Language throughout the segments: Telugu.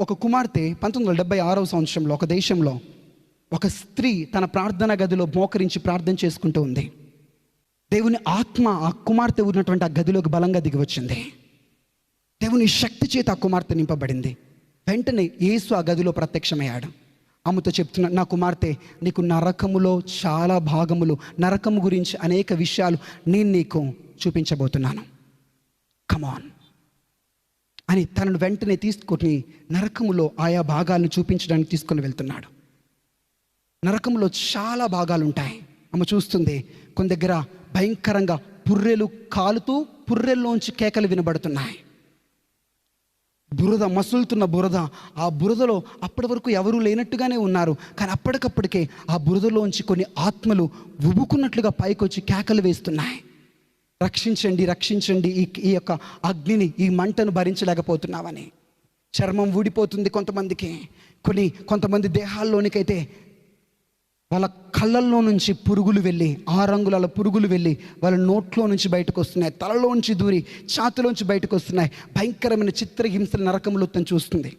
ఒక కుమార్తె 1976వ సంవత్సరంలో ఒక దేశంలో ఒక స్త్రీ తన ప్రార్థనా గదిలో మోకరించి ప్రార్థన చేసుకుంటూ ఉంది. దేవుని ఆత్మ ఆ కుమార్తె ఉన్నటువంటి ఆ గదిలోకి బలంగా దిగి వచ్చింది. దేవుని శక్తి చేత ఆ కుమార్తె నింపబడింది. వెంటనే యేసు ఆ గదిలో ప్రత్యక్షమయ్యాడు. ఆమెతో చెప్తున్నా, నా కుమార్తె, నీకు నరకములో చాలా భాగములు, నరకము గురించి అనేక విషయాలు నేను నీకు చూపించబోతున్నాను, కమాన్ అని తనను వెంటనే తీసుకొని నరకములో ఆయా భాగాలను చూపించడానికి తీసుకొని వెళ్తున్నాడు. నరకంలో చాలా భాగాలు ఉంటాయి. ఆమె చూస్తుంది, కొన్ని దగ్గర భయంకరంగా పుర్రెలు కాలుతూ పుర్రెల్లోంచి కేకలు వినబడుతున్నాయి. బురద, మసులుతున్న బురద. ఆ బురదలో అప్పటి వరకు ఎవరూ లేనట్టుగానే ఉన్నారు, కానీ అప్పటికప్పటికే ఆ బురదలోంచి కొన్ని ఆత్మలు ఉబుకున్నట్లుగా పైకొచ్చి కేకలు వేస్తున్నాయి, రక్షించండి, రక్షించండి, ఈ యొక్క అగ్నిని, ఈ మంటను భరించలేకపోతున్నామని. చర్మం ఊడిపోతుంది కొంతమందికి, కొంతమంది దేహాల్లోనికైతే వాళ్ళ కళ్ళల్లో నుంచి పురుగులు వెళ్ళి, 6 రంగుల పురుగులు వెళ్ళి వాళ్ళ నోట్లో నుంచి బయటకు వస్తున్నాయి, తలలోంచి దూరి ఛాతిలోంచి బయటకు వస్తున్నాయి. భయంకరమైన చిత్రహింసల నరకములు తను చూస్తుంది.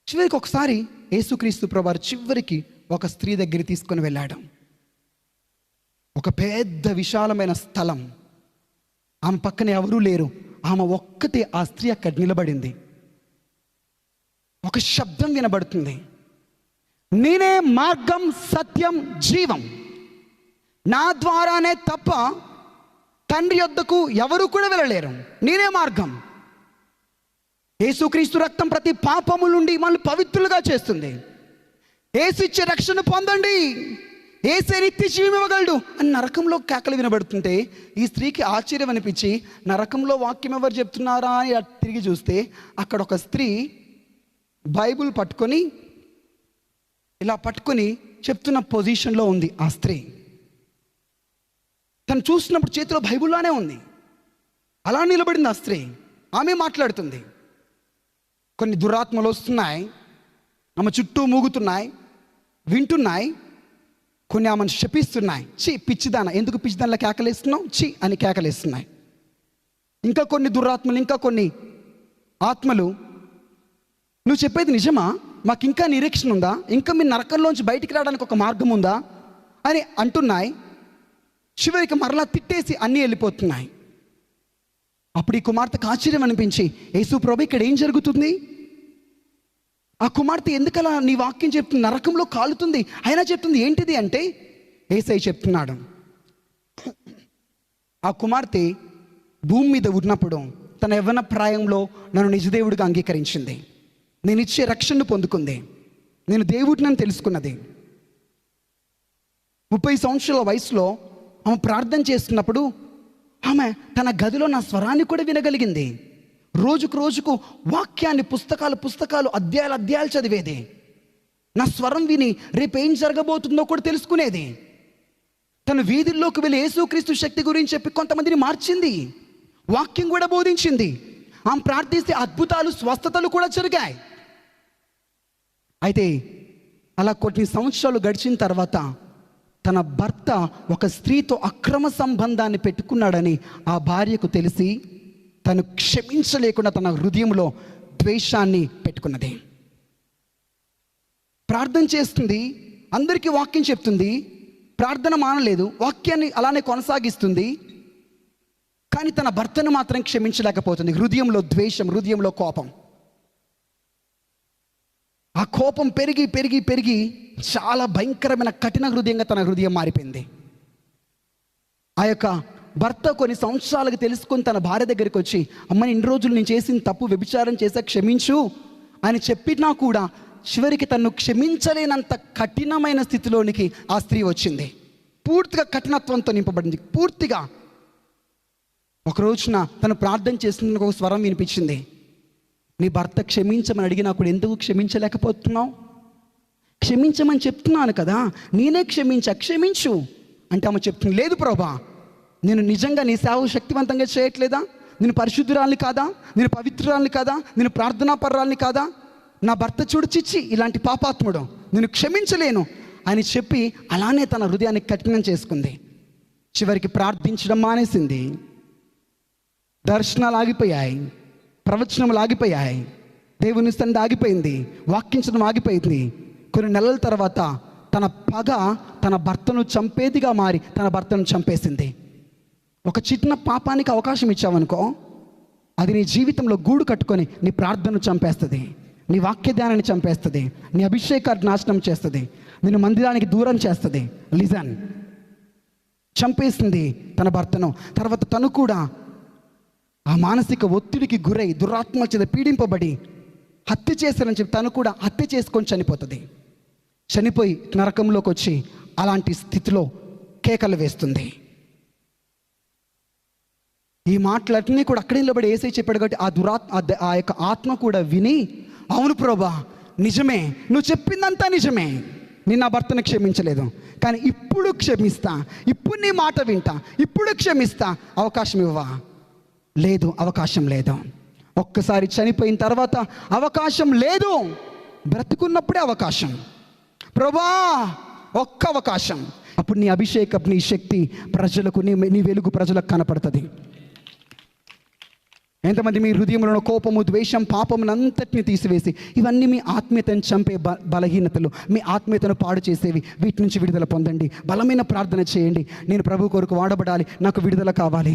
చివరికి ఒకసారి యేసుక్రీస్తు ప్రభువారు చివరికి ఒక స్త్రీ దగ్గరికి తీసుకొని వెళ్ళాడు. ఒక పెద్ద విశాలమైన స్థలం, ఆమె పక్కన ఎవరూ లేరు, ఆమె ఒక్కతే ఆ స్త్రీ అక్కడ నిలబడింది. ఒక శబ్దం వినబడుతుంది, నేనే మార్గం, సత్యం, జీవం, నా ద్వారానే తప్ప తండ్రి యొద్దకు ఎవరు కూడా వెళ్ళలేరు, నేనే మార్గం. యేసుక్రీస్తు రక్తం ప్రతి పాపము నుండి మనల్ని పవిత్రులుగా చేస్తుంది. యేసు ఇచ్చే రక్షణ పొందండి, యేసే నిత్య జీవం ఇవ్వగలడు అని నరకంలో కేకలు వినబడుతుంటే ఈ స్త్రీకి ఆశ్చర్యం అనిపించి, నరకంలో వాక్యం ఎవరు చెప్తున్నారా అని తిరిగి చూస్తే అక్కడ ఒక స్త్రీ బైబుల్ పట్టుకొని ఇలా పట్టుకొని చెప్తున్న పొజిషన్లో ఉంది. ఆ స్త్రీ తను చూస్తున్నప్పుడు చేతిలో బైబుల్లోనే ఉంది, అలా నిలబడింది ఆ స్త్రీ. ఆమె మాట్లాడుతుంది. కొన్ని దురాత్మలు వస్తున్నాయి, ఆమె చుట్టూ మూగుతున్నాయి, వింటున్నాయి, కొన్ని ఆమెను శపిస్తున్నాయి. చి పిచ్చిదాన, ఎందుకు పిచ్చిదానిలా కేకలేస్తున్నావు, చి అని కేకలేస్తున్నాయి. ఇంకా కొన్ని దురాత్మలు, ఇంకా కొన్ని ఆత్మలు, నువ్వు చెప్పేది నిజమా, మాకు ఇంకా నిరీక్షణ ఉందా, ఇంకా మీ నరకంలోంచి బయటికి రావడానికి ఒక మార్గం ఉందా అని అంటున్నాయి. చివరికి మరలా తిట్టేసి అన్నీ వెళ్ళిపోతున్నాయి. అప్పుడు ఈ కుమార్తెకు ఆశ్చర్యం అనిపించి, యేసు ప్రభు ఇక్కడ ఏం జరుగుతుంది, ఆ కుమార్తె ఎందుకలా నీ వాక్యం చెప్తుంది, నరకంలో కాలుతుంది అయినా చెప్తుంది, ఏంటిది అంటే యేసయ్య చెప్తున్నాడు, ఆ కుమార్తె భూమి మీద ఉన్నప్పుడు తన యవ్వన ప్రాయంలో నన్ను నిజదేవుడిగా అంగీకరించింది, నేను ఇచ్చే రక్షణను పొందుకుంది, నేను దేవుడిని తెలుసుకున్నది. 30 సంవత్సరాల వయసులో ఆమె ప్రార్థన చేస్తున్నప్పుడు ఆమె తన గదిలో నా స్వరాన్ని కూడా వినగలిగింది. రోజుకు రోజుకు వాక్యాన్ని, పుస్తకాలు, అధ్యాయాలు చదివేది. నా స్వరం విని రేపు ఏం జరగబోతుందో కూడా తెలుసుకునేది. తను వీధుల్లోకి వెళ్ళి యేసుక్రీస్తు శక్తి గురించి చెప్పి కొంతమందిని మార్చింది, వాక్యం కూడా బోధించింది. ఆమె ప్రార్థిస్తే అద్భుతాలు, స్వస్థతలు కూడా జరిగాయి. అయితే అలా కొన్ని సంవత్సరాలు గడిచిన తర్వాత తన భర్త ఒక స్త్రీతో అక్రమ సంబంధాన్ని పెట్టుకున్నాడని ఆ భార్యకు తెలిసి తను క్షమించలేకుండా తన హృదయంలో ద్వేషాన్ని పెట్టుకున్నది. ప్రార్థన చేస్తుంది, అందరికీ వాక్యం చెప్తుంది, ప్రార్థన మానలేదు, వాక్యాన్ని అలానే కొనసాగిస్తుంది, కానీ తన భర్తను మాత్రం క్షమించలేకపోతుంది. హృదయంలో ద్వేషం, హృదయంలో కోపం. ఆ కోపం పెరిగి పెరిగి పెరిగి చాలా భయంకరమైన కఠిన హృదయంగా తన హృదయం మారిపోయింది. ఆ యొక్క భర్త కొన్ని సంవత్సరాలకు తెలుసుకొని తన భార్య దగ్గరికి వచ్చి, అమ్మని ఇన్ని రోజులు నేను చేసిన తప్పు, వ్యభిచారం చేసా, క్షమించు అని చెప్పినా కూడా చివరికి తను క్షమించలేనంత కఠినమైన స్థితిలోనికి ఆ స్త్రీ వచ్చింది. పూర్తిగా కఠినత్వంతో నింపబడింది. పూర్తిగా ఒక రోజున తను ప్రార్థన చేస్తున్న ఒక స్వరం వినిపించింది, నీ భర్త క్షమించమని అడిగినా కూడా ఎందుకు క్షమించలేకపోతున్నావు, క్షమించమని చెప్తున్నాను కదా, నేనే క్షమించు అంటే ఆమె చెప్తుంది, లేదు ప్రభా, నేను నిజంగా నీ సేవ శక్తివంతంగా చేయట్లేదా, నేను పరిశుద్ధురాల్ని కాదా, నేను పవిత్రురాల్ని కాదా, నేను ప్రార్థనాపరురాల్ని కాదా, నా భర్త చూడు చిచ్చి ఇలాంటి పాపాత్ముడు, నేను క్షమించలేను అని చెప్పి అలానే తన హృదయాన్ని కఠినం చేసుకుంది. చివరికి ప్రార్థించడం మానేసింది, దర్శనాలు ఆగిపోయాయి, ప్రవచనములు ఆగిపోయాయి, దేవుని సన్నిధి ఆగిపోయింది, వాక్యించడం ఆగిపోయింది. కొన్ని నెలల తర్వాత తన పగ తన భర్తను చంపేదిగా మారి తన భర్తను చంపేసింది. ఒక చిన్న పాపానికి అవకాశం ఇచ్చావనుకో, అది నీ జీవితంలో గూడు కట్టుకొని నీ ప్రార్థనను చంపేస్తుంది, నీ వాక్య ధ్యానాన్ని చంపేస్తుంది, నీ అభిషేకాన్ని నాశనం చేస్తుంది, నిన్ను మందిరానికి దూరం చేస్తుంది. లిజన్, చంపేసింది తన భర్తను. తర్వాత తను కూడా ఆ మానసిక ఒత్తిడికి గురై దురాత్మ చేత పీడింపబడి హత్య చేశారని చెప్పి తను కూడా హత్య చేసుకొని చనిపోతుంది. చనిపోయి నరకంలోకి వచ్చి అలాంటి స్థితిలో కేకలు వేస్తుంది. ఈ మాటలన్నీ కూడా అక్కడే నిలబడి యేసయ్య చెప్పాడు కాబట్టి ఆ యొక్క ఆత్మ కూడా విని, అవును ప్రభువా, నిజమే, నువ్వు చెప్పిందంతా నిజమే, నేను నా భర్తను క్షమించలేదు, కానీ ఇప్పుడు క్షమిస్తా, ఇప్పుడు నీ మాట వింటా, ఇప్పుడు క్షమిస్తా, అవకాశం ఇవ్వవా? లేదు, అవకాశం లేదు. ఒక్కసారి చనిపోయిన తర్వాత అవకాశం లేదు, బ్రతుకున్నప్పుడే అవకాశం. ప్రభువా, ఒక్క అవకాశం. అప్పుడు నీ అభిషేకం, నీ శక్తి ప్రజలకు, నీ వెలుగు ప్రజలకు కనపడుతుంది. ఎంతమంది మీ హృదయంలో కోపము, ద్వేషం, పాపమునంతటిని తీసివేసి, ఇవన్నీ మీ ఆత్మీయతను చంపే బలహీనతలు, మీ ఆత్మీయతను పాడు చేసేవి, వీటి నుంచి విడుదల పొందండి. బలమైన ప్రార్థన చేయండి. నేను ప్రభు కొరకు వాడబడాలి, నాకు విడుదల కావాలి.